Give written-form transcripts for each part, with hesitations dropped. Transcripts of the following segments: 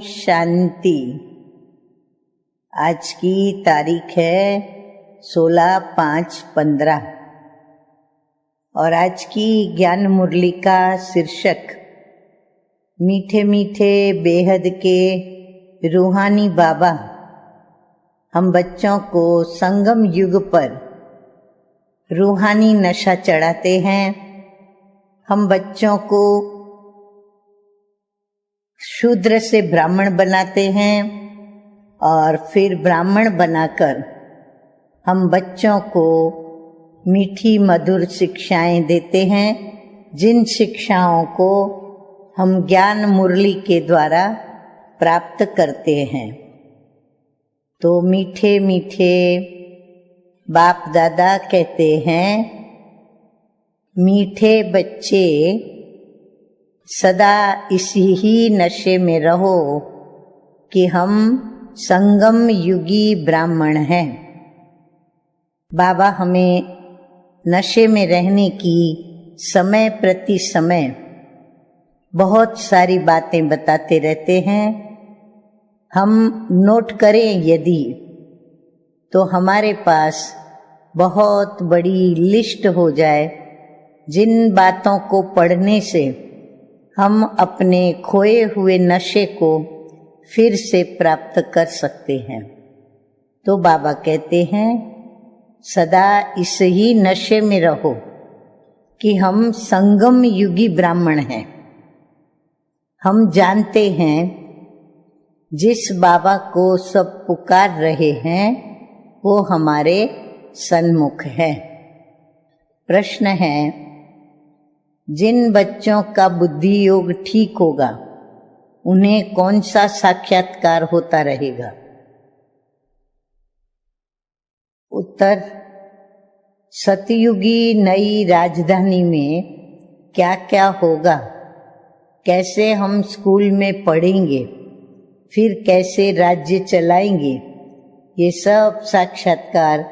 शांति। आज की तारीख है 16/5/15 और आज की ज्ञान मुरली का शीर्षक मीठे मीठे बेहद के रूहानी बाबा हम बच्चों को संगम युग पर रूहानी नशा चढ़ाते हैं। हम बच्चों को शूद्र से ब्राह्मण बनाते हैं और फिर ब्राह्मण बनाकर हम बच्चों को मीठी मधुर शिक्षाएं देते हैं, जिन शिक्षाओं को हम ज्ञान मुरली के द्वारा प्राप्त करते हैं। तो मीठे मीठे बाप दादा कहते हैं, मीठे बच्चे सदा इसी ही नशे में रहो कि हम संगम युगी ब्राह्मण हैं। बाबा हमें नशे में रहने की समय प्रति समय बहुत सारी बातें बताते रहते हैं। हम नोट करें यदि, तो हमारे पास बहुत बड़ी लिस्ट हो जाए, जिन बातों को पढ़ने से हम अपने खोए हुए नशे को फिर से प्राप्त कर सकते हैं। तो बाबा कहते हैं, सदा इस ही नशे में रहो कि हम संगम युगी ब्राह्मण हैं। हम जानते हैं जिस बाबा को सब पुकार रहे हैं वो हमारे सन्मुख है। प्रश्न है, जिन बच्चों का बुद्धि योग ठीक होगा उन्हें कौन सा साक्षात्कार होता रहेगा? उत्तर, सतयुगी नई राजधानी में क्या क्या होगा, कैसे हम स्कूल में पढ़ेंगे, फिर कैसे राज्य चलाएंगे, ये सब साक्षात्कार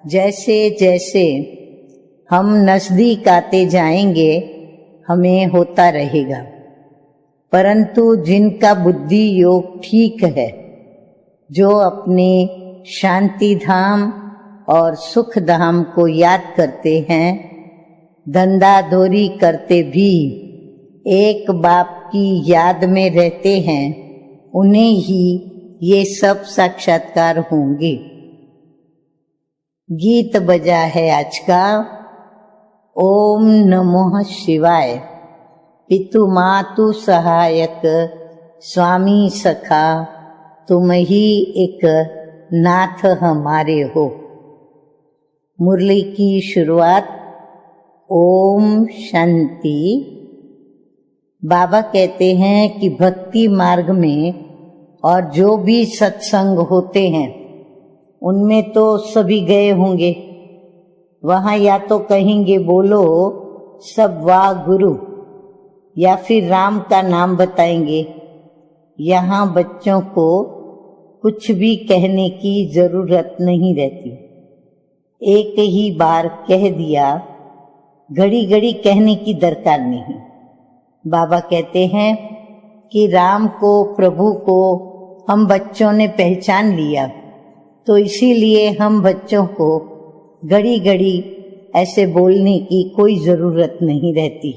जैसे जैसे हम नजदीक आते जाएंगे हमें होता रहेगा। परंतु जिनका बुद्धि योग ठीक है, जो अपने शांति धाम और सुख धाम को याद करते हैं, धंधा दौरी करते भी एक बाप की याद में रहते हैं, उन्हें ही ये सब साक्षात्कार होंगे। गीत बजा है आज का, ओम नमः शिवाय। पितु मातु सहायक स्वामी सखा, तुम ही एक नाथ हमारे हो। मुरली की शुरुआत ओम शांति। बाबा कहते हैं कि भक्ति मार्ग में और जो भी सत्संग होते हैं उनमें तो सभी गए होंगे। वहां या तो कहेंगे बोलो सब वाह गुरु, या फिर राम का नाम बताएंगे। यहाँ बच्चों को कुछ भी कहने की जरूरत नहीं रहती। एक ही बार कह दिया, घड़ी घड़ी कहने की दरकार नहीं। बाबा कहते हैं कि राम को, प्रभु को हम बच्चों ने पहचान लिया, तो इसीलिए हम बच्चों को घड़ी घड़ी ऐसे बोलने की कोई जरूरत नहीं रहती।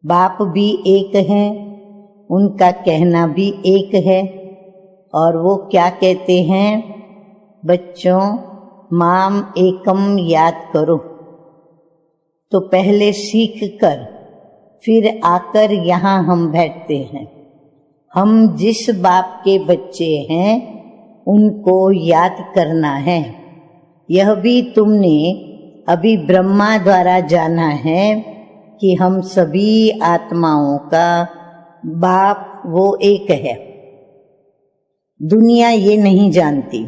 बाप भी एक है, उनका कहना भी एक है, और वो क्या कहते हैं, बच्चों माम एकम याद करो। तो पहले सीख कर फिर आकर यहाँ हम बैठते हैं। हम जिस बाप के बच्चे हैं उनको याद करना है। यह भी तुमने अभी ब्रह्मा द्वारा जाना है कि हम सभी आत्माओं का बाप वो एक है। दुनिया ये नहीं जानती,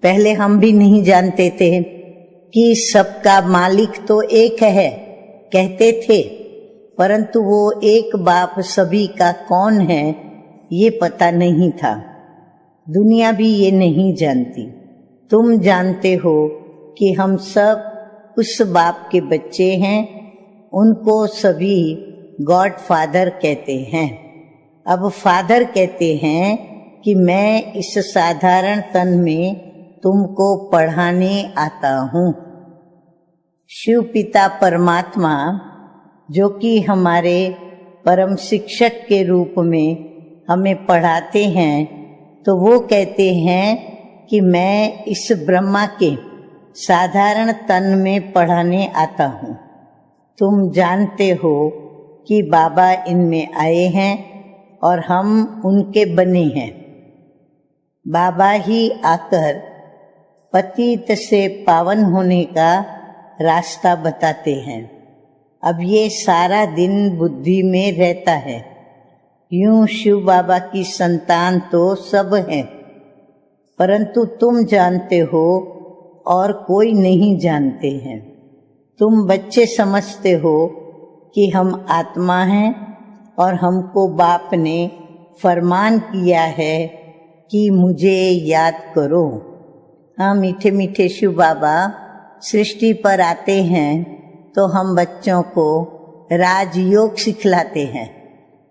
पहले हम भी नहीं जानते थे कि सबका मालिक तो एक है, कहते थे, परंतु वो एक बाप सभी का कौन है ये पता नहीं था। दुनिया भी ये नहीं जानती। तुम जानते हो कि हम सब उस बाप के बच्चे हैं, उनको सभी गॉड फादर कहते हैं। अब फादर कहते हैं कि मैं इस साधारण तन में तुमको पढ़ाने आता हूँ। शिव पिता परमात्मा जो कि हमारे परम शिक्षक के रूप में हमें पढ़ाते हैं, तो वो कहते हैं कि मैं इस ब्रह्मा के साधारण तन में पढ़ाने आता हूँ। तुम जानते हो कि बाबा इनमें आए हैं और हम उनके बने हैं। बाबा ही आकर पतित से पावन होने का रास्ता बताते हैं। अब ये सारा दिन बुद्धि में रहता है। यूं शिव बाबा की संतान तो सब हैं, परंतु तुम जानते हो और कोई नहीं जानते हैं। तुम बच्चे समझते हो कि हम आत्मा हैं और हमको बाप ने फरमान किया है कि मुझे याद करो। हाँ, मीठे मीठे शिव बाबा सृष्टि पर आते हैं तो हम बच्चों को राजयोग सिखलाते हैं,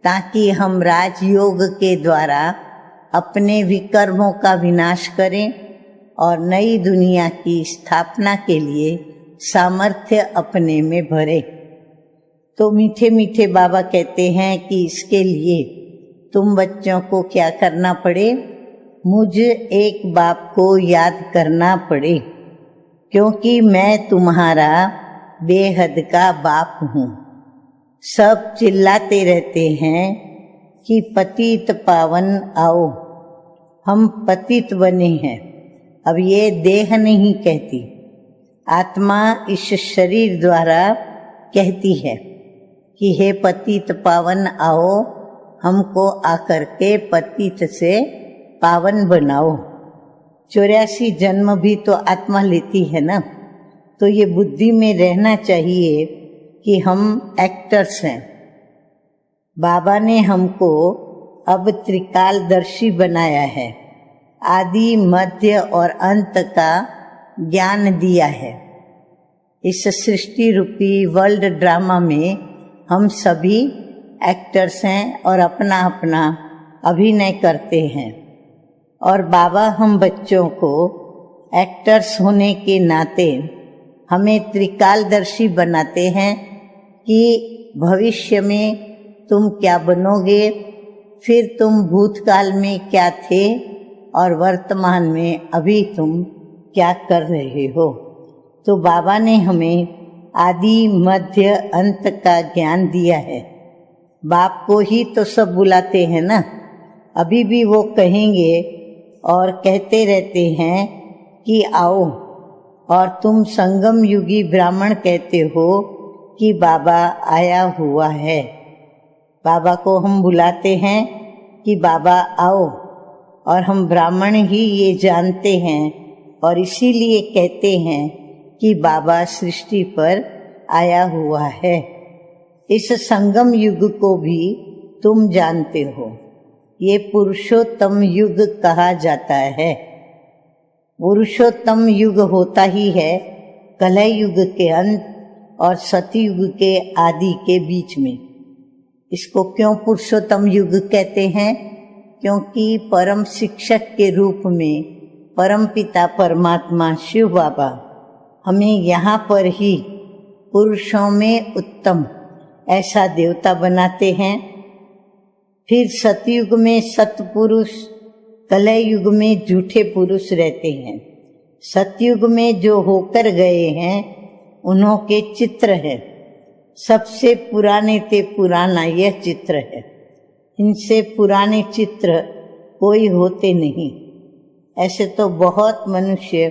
ताकि हम राजयोग के द्वारा अपने विकर्मों का विनाश करें और नई दुनिया की स्थापना के लिए सामर्थ्य अपने में भरे। तो मीठे मीठे बाबा कहते हैं कि इसके लिए तुम बच्चों को क्या करना पड़े, मुझ एक बाप को याद करना पड़े, क्योंकि मैं तुम्हारा बेहद का बाप हूँ। सब चिल्लाते रहते हैं कि पतित पावन आओ, हम पतित बने हैं। अब ये देह नहीं कहती, आत्मा इस शरीर द्वारा कहती है कि हे पतित पावन आओ, हमको आकर के पतित से पावन बनाओ। 84 जन्म भी तो आत्मा लेती है ना, तो ये बुद्धि में रहना चाहिए कि हम एक्टर्स हैं। बाबा ने हमको अब त्रिकालदर्शी बनाया है, आदि मध्य और अंत का ज्ञान दिया है। इस सृष्टि रूपी वर्ल्ड ड्रामा में हम सभी एक्टर्स हैं और अपना अपना अभिनय करते हैं। और बाबा हम बच्चों को एक्टर्स होने के नाते हमें त्रिकालदर्शी बनाते हैं कि भविष्य में तुम क्या बनोगे, फिर तुम भूतकाल में क्या थे और वर्तमान में अभी तुम क्या कर रहे हो। तो बाबा ने हमें आदि मध्य अंत का ज्ञान दिया है। बाप को ही तो सब बुलाते हैं ना, अभी भी वो कहेंगे और कहते रहते हैं कि आओ। और तुम संगम युगी ब्राह्मण कहते हो कि बाबा आया हुआ है। बाबा को हम बुलाते हैं कि बाबा आओ, और हम ब्राह्मण ही ये जानते हैं और इसीलिए कहते हैं कि बाबा सृष्टि पर आया हुआ है। इस संगम युग को भी तुम जानते हो, ये पुरुषोत्तम युग कहा जाता है। पुरुषोत्तम युग होता ही है कलह युग के अंत और सतयुग के आदि के बीच में। इसको क्यों पुरुषोत्तम युग कहते हैं? क्योंकि परम शिक्षक के रूप में परम पिता परमात्मा शिव बाबा हमें यहाँ पर ही पुरुषों में उत्तम ऐसा देवता बनाते हैं। फिर सतयुग में सतपुरुष, कलह युग में झूठे पुरुष रहते हैं। सतयुग में जो होकर गए हैं उन्हों के चित्र है, सबसे पुराने ते पुराना यह चित्र है। इनसे पुराने चित्र कोई होते नहीं। ऐसे तो बहुत मनुष्य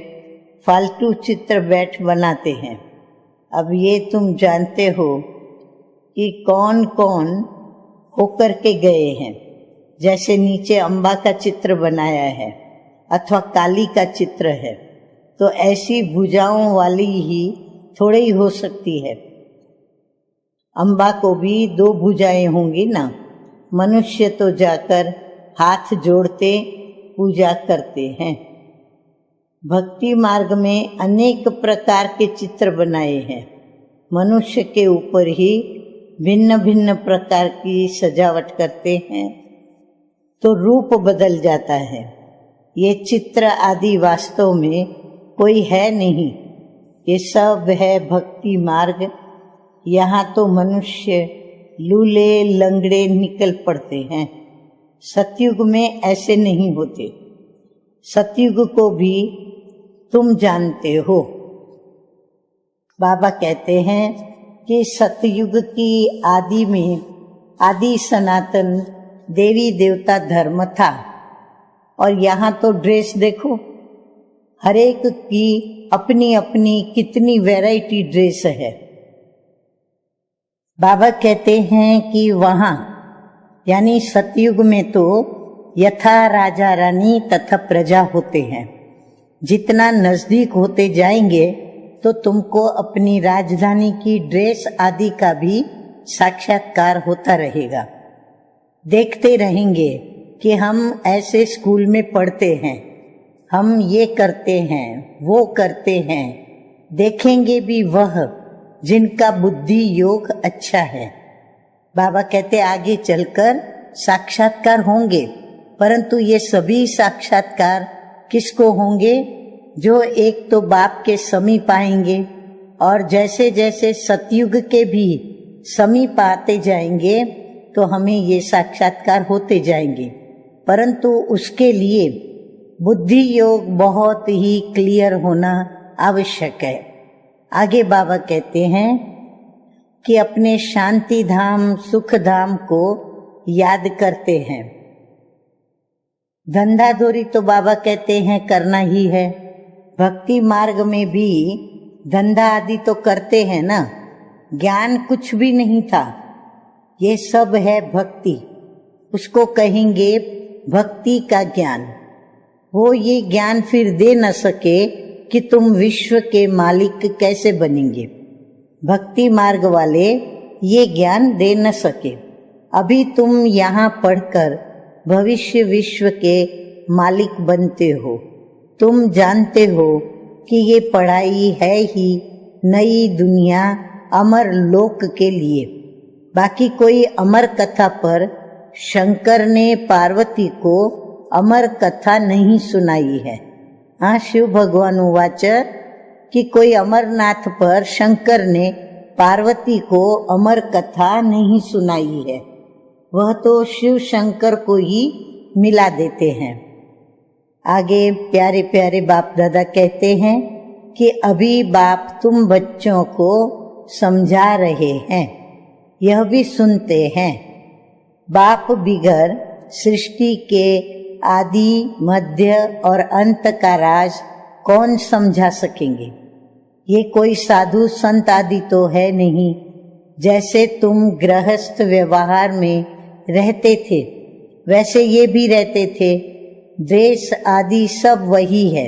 फालतू चित्र बैठ बनाते हैं। अब ये तुम जानते हो कि कौन कौन होकर के गए हैं। जैसे नीचे अम्बा का चित्र बनाया है अथवा काली का चित्र है, तो ऐसी भुजाओं वाली ही थोड़ी ही हो सकती है। अम्बा को भी 2 भुजाएं होंगी ना। मनुष्य तो जाकर हाथ जोड़ते पूजा करते हैं। भक्ति मार्ग में अनेक प्रकार के चित्र बनाए हैं। मनुष्य के ऊपर ही भिन्न भिन्न प्रकार की सजावट करते हैं तो रूप बदल जाता है। ये चित्र आदि वास्तव में कोई है नहीं, ये सब है भक्ति मार्ग। यहाँ तो मनुष्य लूले लंगड़े निकल पड़ते हैं। सतयुग में ऐसे नहीं होते। सतयुग को भी तुम जानते हो। बाबा कहते हैं कि सतयुग की आदि में आदि सनातन देवी देवता धर्म था। और यहाँ तो ड्रेस देखो, हर एक की अपनी अपनी कितनी वैरायटी ड्रेस है। बाबा कहते हैं कि वहाँ यानी सतयुग में तो यथा राजा रानी तथा प्रजा होते हैं। जितना नजदीक होते जाएंगे तो तुमको अपनी राजधानी की ड्रेस आदि का भी साक्षात्कार होता रहेगा। देखते रहेंगे कि हम ऐसे स्कूल में पढ़ते हैं, हम ये करते हैं, वो करते हैं। देखेंगे भी वह जिनका बुद्धि योग अच्छा है। बाबा कहते आगे चलकर साक्षात्कार होंगे, परंतु ये सभी साक्षात्कार किसको होंगे? जो एक तो बाप के समीप आएंगे और जैसे जैसे सतयुग के भी समीप आते जाएंगे तो हमें ये साक्षात्कार होते जाएंगे। परंतु उसके लिए बुद्धि योग बहुत ही क्लियर होना आवश्यक है। आगे बाबा कहते हैं कि अपने शांति धाम सुख धाम को याद करते हैं। धंधाधोरी तो बाबा कहते हैं करना ही है। भक्ति मार्ग में भी धंधा आदि तो करते हैं ना। ज्ञान कुछ भी नहीं था, ये सब है भक्ति। उसको कहेंगे भक्ति का ज्ञान। वो ये ज्ञान फिर दे न सके कि तुम विश्व के मालिक कैसे बनेंगे। भक्ति मार्ग वाले ये ज्ञान दे न सके। अभी तुम यहाँ पढ़कर भविष्य विश्व के मालिक बनते हो। तुम जानते हो कि ये पढ़ाई है ही नई दुनिया अमर लोक के लिए। बाकी कोई अमर कथा पर शंकर ने पार्वती को अमर कथा नहीं सुनाई है। हाँ, शिव भगवान उवाच कि कोई अमरनाथ पर शंकर ने पार्वती को अमर कथा नहीं सुनाई है। वह तो शिव शंकर को ही मिला देते हैं। आगे प्यारे प्यारे बाप दादा कहते हैं कि अभी बाप तुम बच्चों को समझा रहे हैं, यह भी सुनते हैं। बाप बिगर सृष्टि के आदि मध्य और अंत का राज कौन समझा सकेंगे। ये कोई साधु संत आदि तो है नहीं। जैसे तुम गृहस्थ व्यवहार में रहते थे वैसे ये भी रहते थे। ड्रेस आदि सब वही है।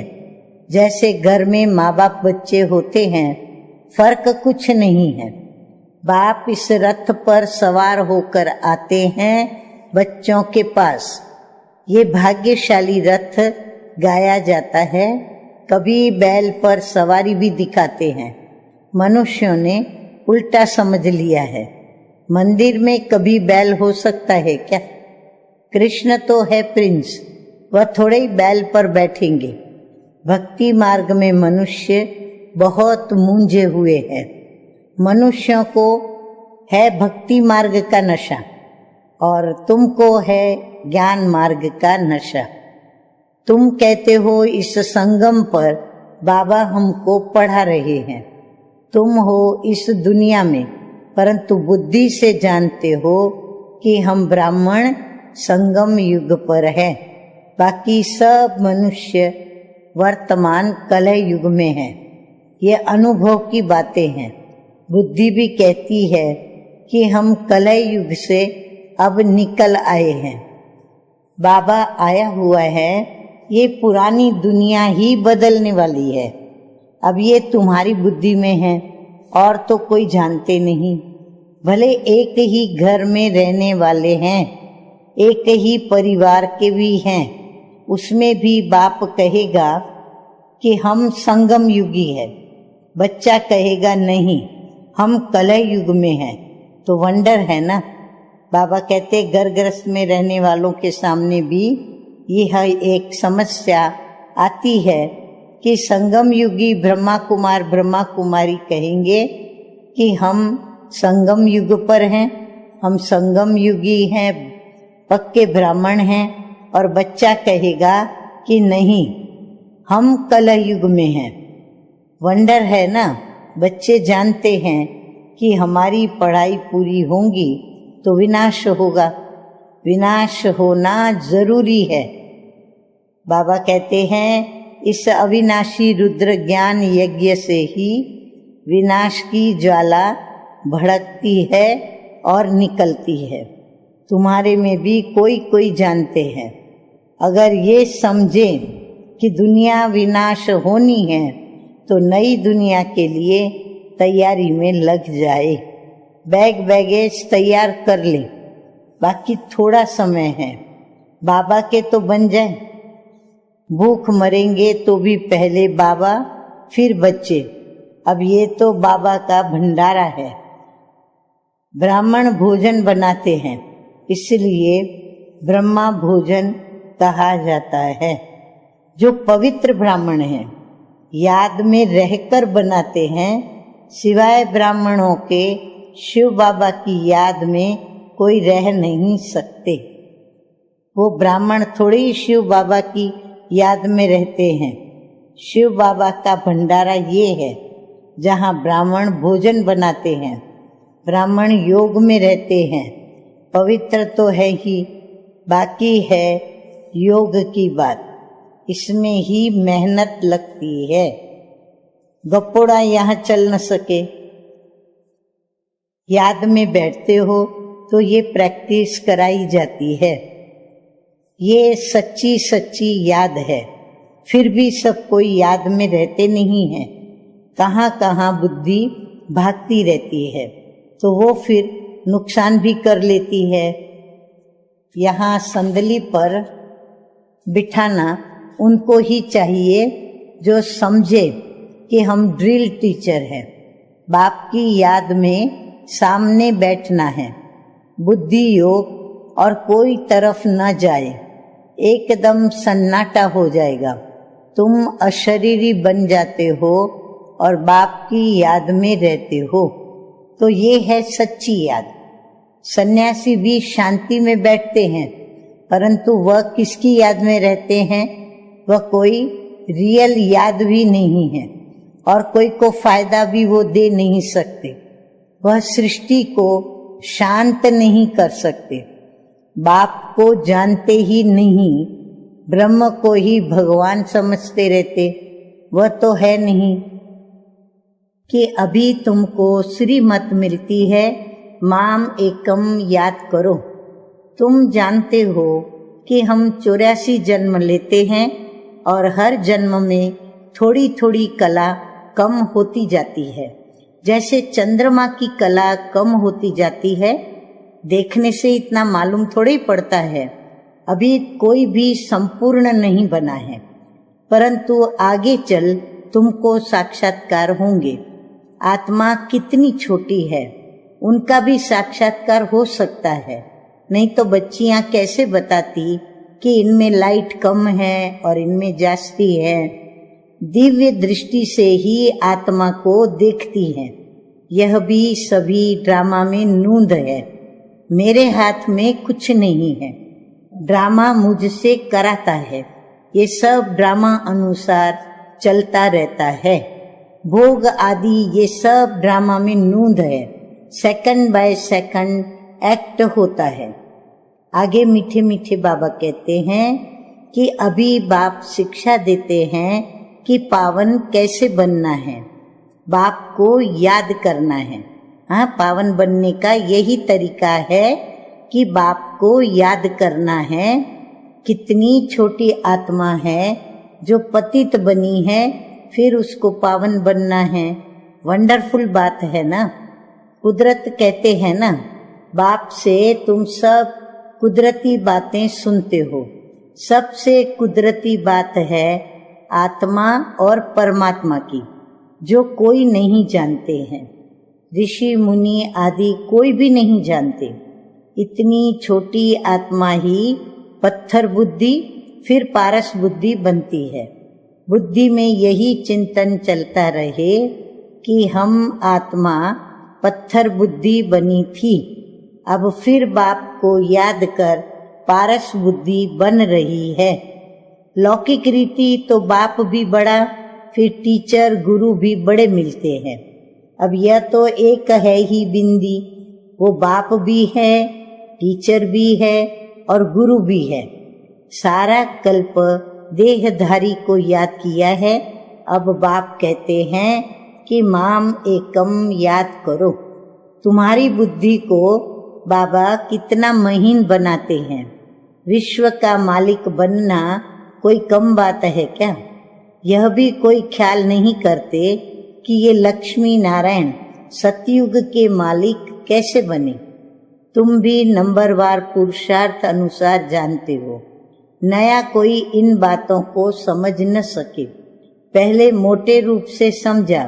जैसे घर में माँ बाप बच्चे होते हैं, फर्क कुछ नहीं है। बाप इस रथ पर सवार होकर आते हैं बच्चों के पास। ये भाग्यशाली रथ गाया जाता है। कभी बैल पर सवारी भी दिखाते हैं। मनुष्यों ने उल्टा समझ लिया है। मंदिर में कभी बैल हो सकता है क्या? कृष्ण तो है प्रिंस, वह थोड़े ही बैल पर बैठेंगे। भक्ति मार्ग में मनुष्य बहुत मूंझे हुए हैं। मनुष्यों को है भक्ति मार्ग का नशा और तुमको है ज्ञान मार्ग का नशा। तुम कहते हो इस संगम पर बाबा हमको पढ़ा रहे हैं। तुम हो इस दुनिया में, परंतु बुद्धि से जानते हो कि हम ब्राह्मण संगम युग पर है। बाकी सब मनुष्य वर्तमान कलह युग में है। ये अनुभव की बातें हैं। बुद्धि भी कहती है कि हम कलह युग से अब निकल आए हैं। बाबा आया हुआ है, ये पुरानी दुनिया ही बदलने वाली है। अब ये तुम्हारी बुद्धि में है और तो कोई जानते नहीं। भले एक ही घर में रहने वाले हैं, एक ही परिवार के भी हैं, उसमें भी बाप कहेगा कि हम संगम युगी है। बच्चा कहेगा नहीं, हम कलह युग में हैं। तो वंडर है ना। बाबा कहते घर गृहस्थ में रहने वालों के सामने भी यह एक समस्या आती है कि संगम युगी ब्रह्मा कुमारी कहेंगे कि हम संगम युग पर हैं, हम संगम युगी हैं, पक्के ब्राह्मण हैं, और बच्चा कहेगा कि नहीं हम कलह युग में हैं। वंडर है ना, बच्चे जानते हैं कि हमारी पढ़ाई पूरी होगी तो विनाश होगा, विनाश होना जरूरी है। बाबा कहते हैं इस अविनाशी रुद्र ज्ञान यज्ञ से ही विनाश की ज्वाला भड़कती है और निकलती है। तुम्हारे में भी कोई कोई जानते हैं। अगर ये समझे कि दुनिया विनाश होनी है तो नई दुनिया के लिए तैयारी में लग जाए, बैगेज तैयार कर ले, बाकी थोड़ा समय है, बाबा के तो बन जाए। भूख मरेंगे तो भी पहले बाबा फिर बच्चे, अब ये तो बाबा का भंडारा है। ब्राह्मण भोजन बनाते हैं इसलिए ब्रह्मा भोजन कहा जाता है। जो पवित्र ब्राह्मण हैं याद में रहकर बनाते हैं, सिवाय ब्राह्मणों के शिव बाबा की याद में कोई रह नहीं सकते। वो ब्राह्मण थोड़े ही शिव बाबा की याद में रहते हैं। शिव बाबा का भंडारा ये है जहाँ ब्राह्मण भोजन बनाते हैं, ब्राह्मण योग में रहते हैं। पवित्र तो है ही, बाकी है योग की बात, इसमें ही मेहनत लगती है। गपोड़ा यहाँ चल न सके। याद में बैठते हो तो ये प्रैक्टिस कराई जाती है। ये सच्ची सच्ची याद है, फिर भी सब कोई याद में रहते नहीं हैं। कहाँ कहाँ बुद्धि भागती रहती है तो वो फिर नुकसान भी कर लेती है। यहाँ संदली पर बिठाना उनको ही चाहिए जो समझे कि हम ड्रिल टीचर हैं। बाप की याद में सामने बैठना है, बुद्धि योग और कोई तरफ न जाए, एकदम सन्नाटा हो जाएगा। तुम अशरीरी बन जाते हो और बाप की याद में रहते हो, तो ये है सच्ची याद। सन्यासी भी शांति में बैठते हैं, परंतु वह किसकी याद में रहते हैं? वह कोई रियल याद भी नहीं है और कोई को फायदा भी वो दे नहीं सकते। वह सृष्टि को शांत नहीं कर सकते। बाप को जानते ही नहीं, ब्रह्म को ही भगवान समझते रहते, वह तो है नहीं। कि अभी तुमको श्रीमत मिलती है, माम एकम याद करो। तुम जानते हो कि हम 84 जन्म लेते हैं और हर जन्म में थोड़ी थोड़ी कला कम होती जाती है। जैसे चंद्रमा की कला कम होती जाती है, देखने से इतना मालूम थोड़ी पड़ता है। अभी कोई भी संपूर्ण नहीं बना है, परंतु आगे चल तुमको साक्षात्कार होंगे। आत्मा कितनी छोटी है, उनका भी साक्षात्कार हो सकता है। नहीं तो बच्चियां कैसे बताती कि इनमें लाइट कम है और इनमें जास्ती है। दिव्य दृष्टि से ही आत्मा को देखती है। यह भी सभी ड्रामा में नूंद है। मेरे हाथ में कुछ नहीं है, ड्रामा मुझसे कराता है। ये सब ड्रामा अनुसार चलता रहता है। भोग आदि ये सब ड्रामा में नूंद है। सेकंड बाय सेकंड एक्ट होता है। आगे मीठे मीठे बाबा कहते हैं कि अभी बाप शिक्षा देते हैं कि पावन कैसे बनना है। बाप को याद करना है। हाँ, पावन बनने का यही तरीका है कि बाप को याद करना है। कितनी छोटी आत्मा है जो पतित बनी है, फिर उसको पावन बनना है। वंडरफुल बात है ना। कुदरत कहते हैं ना, बाप से तुम सब कुदरती बातें सुनते हो। सबसे कुदरती बात है आत्मा और परमात्मा की, जो कोई नहीं जानते हैं। ऋषि मुनि आदि कोई भी नहीं जानते। इतनी छोटी आत्मा ही पत्थर बुद्धि फिर पारस बुद्धि बनती है। बुद्धि में यही चिंतन चलता रहे कि हम आत्मा पत्थर बुद्धि बनी थी, अब फिर बाप को याद कर पारस बुद्धि बन रही है। लौकिक रीति तो बाप भी बड़ा, फिर टीचर गुरु भी बड़े मिलते हैं। अब यह तो एक है ही बिंदी, वो बाप भी है, टीचर भी है और गुरु भी है। सारा कल्प देहधारी को याद किया है। अब बाप कहते हैं कि माम एकम याद करो। तुम्हारी बुद्धि को बाबा कितना महीन बनाते हैं। विश्व का मालिक बनना कोई कम बात है क्या? यह भी कोई ख्याल नहीं करते कि ये लक्ष्मी नारायण सतयुग के मालिक कैसे बने। तुम भी नंबरवार पुरुषार्थ अनुसार जानते हो। नया कोई इन बातों को समझ न सके। पहले मोटे रूप से समझा,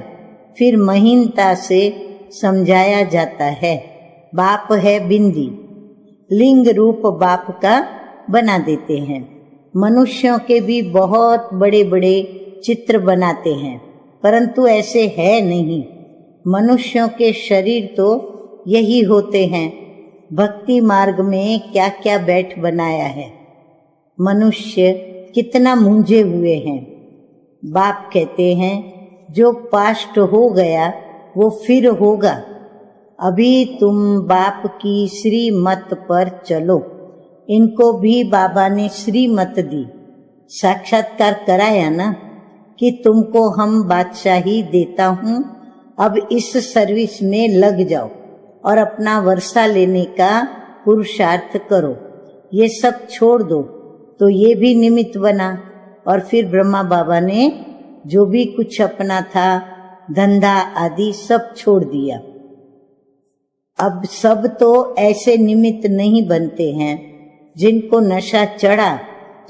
फिर महीनता से समझाया जाता है। बाप है बिंदी, लिंग रूप बाप का बना देते हैं। मनुष्यों के भी बहुत बड़े बड़े चित्र बनाते हैं, परंतु ऐसे है नहीं। मनुष्यों के शरीर तो यही होते हैं। भक्ति मार्ग में क्या क्या बैठ बनाया है। मनुष्य कितना मूंझे हुए हैं। बाप कहते हैं जो पास्ट हो गया वो फिर होगा। अभी तुम बाप की श्रीमत पर चलो। इनको भी बाबा ने श्रीमत दी, साक्षात्कार कराया ना कि तुमको हम बादशाही देता हूँ, अब इस सर्विस में लग जाओ और अपना वर्षा लेने का पुरुषार्थ करो। ये सब छोड़ दो। तो ये भी निमित्त बना। और फिर ब्रह्मा बाबा ने जो भी कुछ अपना था, धंधा आदि सब छोड़ दिया। अब सब तो ऐसे निमित्त नहीं बनते हैं जिनको नशा चढ़ा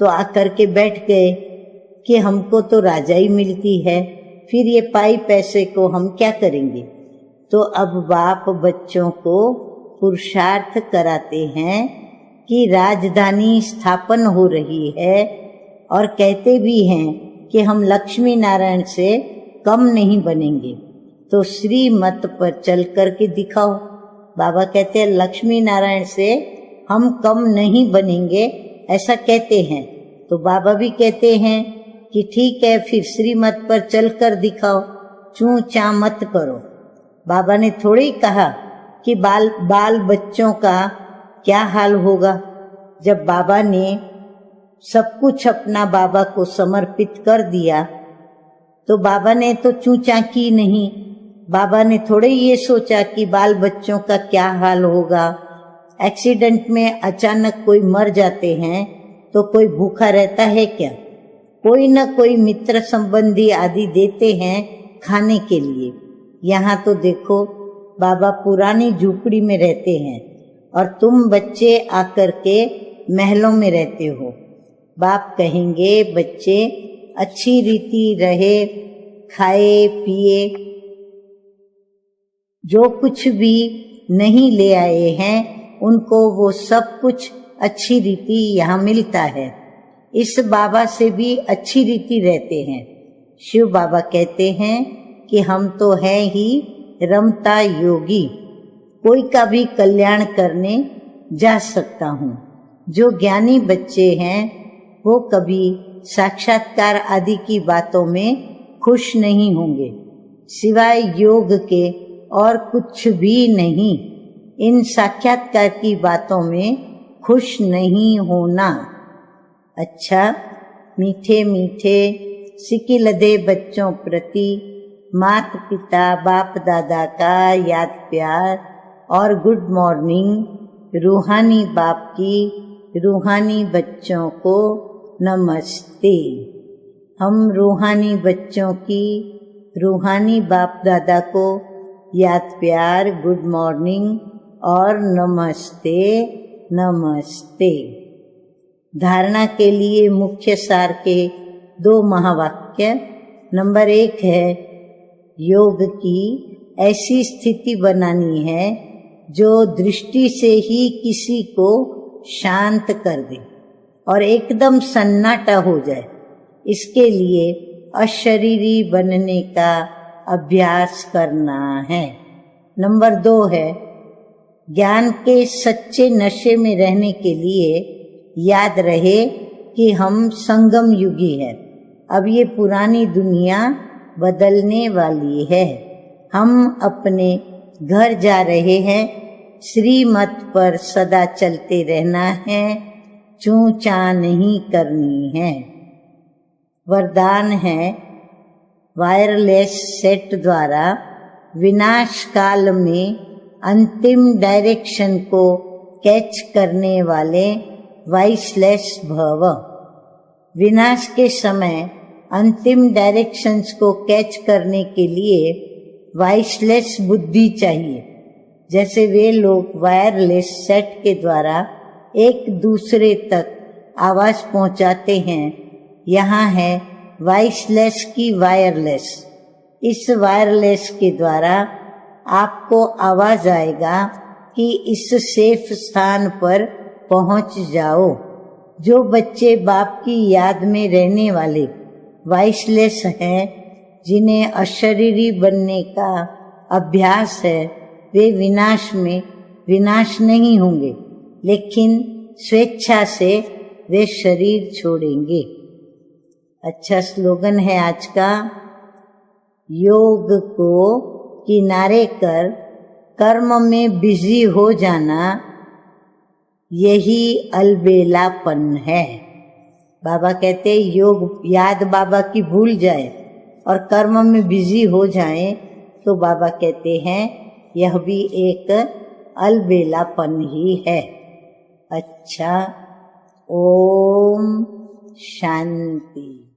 तो आकर के बैठ गए कि हमको तो राजाई मिलती है, फिर ये पाई पैसे को हम क्या करेंगे। तो अब बाप बच्चों को पुरुषार्थ कराते हैं कि राजधानी स्थापन हो रही है, और कहते भी हैं कि हम लक्ष्मी नारायण से कम नहीं बनेंगे। तो श्रीमत पर चल कर के दिखाओ। बाबा कहते हैं लक्ष्मी नारायण से हम कम नहीं बनेंगे, ऐसा कहते हैं। तो बाबा भी कहते हैं कि ठीक है, फिर श्रीमत पर चलकर दिखाओ, चूं चा मत करो। बाबा ने थोड़ी ही कहा कि बाल बच्चों का क्या हाल होगा। जब बाबा ने सब कुछ अपना बाबा को समर्पित कर दिया तो बाबा ने तो चूचा की नहीं। बाबा ने थोड़े ये सोचा कि बाल बच्चों का क्या हाल होगा। एक्सीडेंट में अचानक कोई मर जाते हैं तो कोई भूखा रहता है क्या? कोई न कोई मित्र संबंधी आदि देते हैं खाने के लिए। यहाँ तो देखो बाबा पुरानी झूपड़ी में रहते हैं और तुम बच्चे आकर के महलों में रहते हो। बाप कहेंगे बच्चे अच्छी रीति रहे, खाए पिए, जो कुछ भी नहीं ले आए हैं उनको वो सब कुछ अच्छी रीति यहाँ मिलता है। इस बाबा से भी अच्छी रीति रहते हैं। शिव बाबा कहते हैं कि हम तो है ही रमता योगी, कोई का भी कल्याण करने जा सकता हूँ। जो ज्ञानी बच्चे हैं वो कभी साक्षात्कार आदि की बातों में खुश नहीं होंगे, सिवाय योग के और कुछ भी नहीं। इन साक्षात्कार की बातों में खुश नहीं होना। अच्छा, मीठे मीठे सिकिलदे बच्चों प्रति माता पिता बाप दादा का याद प्यार और गुड मॉर्निंग। रूहानी बाप की रूहानी बच्चों को नमस्ते। हम रूहानी बच्चों की रूहानी बाप दादा को याद प्यार, गुड मॉर्निंग और नमस्ते नमस्ते। धारणा के लिए मुख्य सार के 2 महावाक्य। नंबर 1 है योग की ऐसी स्थिति बनानी है जो दृष्टि से ही किसी को शांत कर दे और एकदम सन्नाटा हो जाए। इसके लिए अशरीरी बनने का अभ्यास करना है। नंबर 2 है, ज्ञान के सच्चे नशे में रहने के लिए याद रहे कि हम संगम युगी हैं। अब ये पुरानी दुनिया बदलने वाली है। हम अपने घर जा रहे हैं। श्रीमत पर सदा चलते रहना है, चूं चां नहीं करनी है। वरदान है, वायरलेस सेट द्वारा विनाश काल में अंतिम डायरेक्शन को कैच करने वाले वाइसलेस भव। विनाश के समय अंतिम डायरेक्शंस को कैच करने के लिए वाइसलेस बुद्धि चाहिए। जैसे वे लोग वायरलेस सेट के द्वारा एक दूसरे तक आवाज पहुंचाते हैं, यहाँ है वाइसलेस की वायरलेस। इस वायरलेस के द्वारा आपको आवाज आएगा कि इस सेफ स्थान पर पहुंच जाओ। जो बच्चे बाप की याद में रहने वाले वाइसलेस हैं, जिन्हें अशरीरी बनने का अभ्यास है, वे विनाश में विनाश नहीं होंगे, लेकिन स्वेच्छा से वे शरीर छोड़ेंगे। अच्छा स्लोगन है आज का, योग को किनारे कर कर्म में बिजी हो जाना, यही अलबेलापन है। बाबा कहते योग याद बाबा की भूल जाए और कर्म में बिजी हो जाए तो बाबा कहते हैं यह भी एक अलबेलापन ही है। अच्छा, ओम शांति।